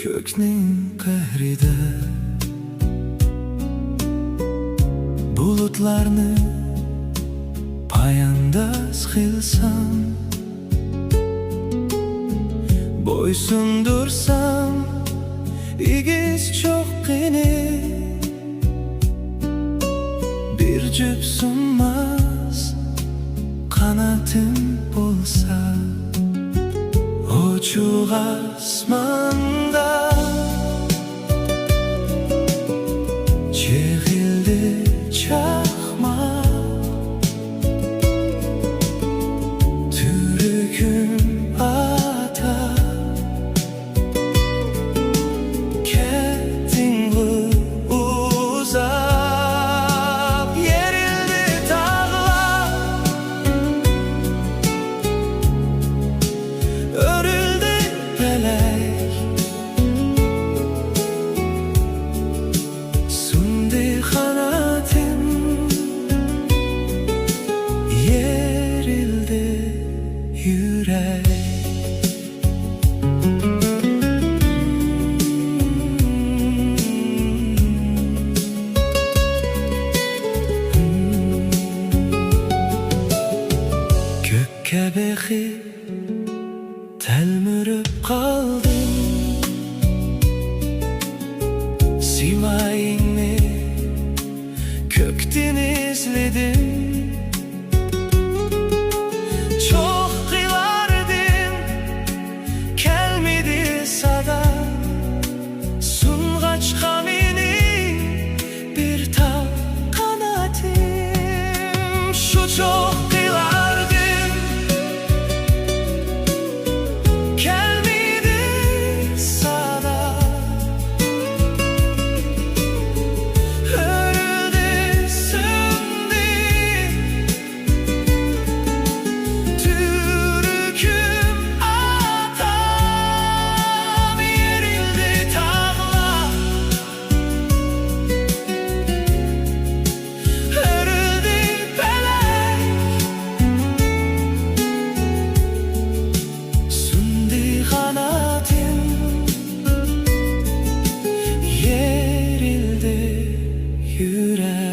Kökning qahrida bulutlarni payandas qilsam, bo'ysundursam egiz cho'qqini, bir jup sunmas qanatim bo'lsa, ochiq osmonda cheg'ildi chaqmoq, turkum atab ketding uzab, yerildi tog'lar, o'rildi felek, sundi kanatim, yerildi yürek. Gökке bekip telmürüp kaldım, simayingni kökten izledim. Çok kılardım, gelmedi sada, sungaç kamini bir tal kanatim. Şu çok kılardım, gelmedi sada, örüldü söndü, türküm atam, yerildi tağlar, örüldü felek, sundi kanatim, yerildi yürek.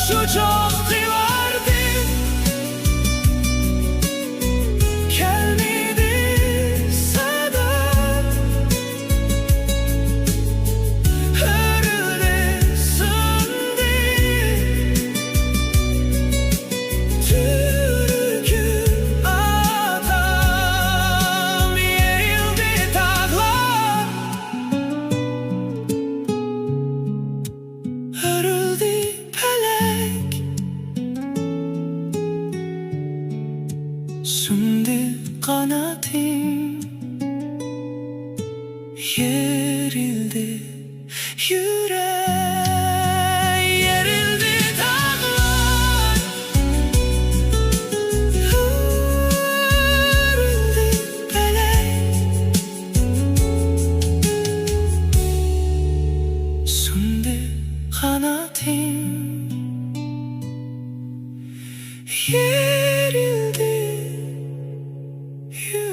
Şu çok kılardım, gelmedi sada, örüldü söndü, türküm atam, yerildi dağlar, örüldü felek, sundi kanatim, yerildi yürek, yerildi dağlar, örüldü felek, sundi kanatim, yerildi yürek.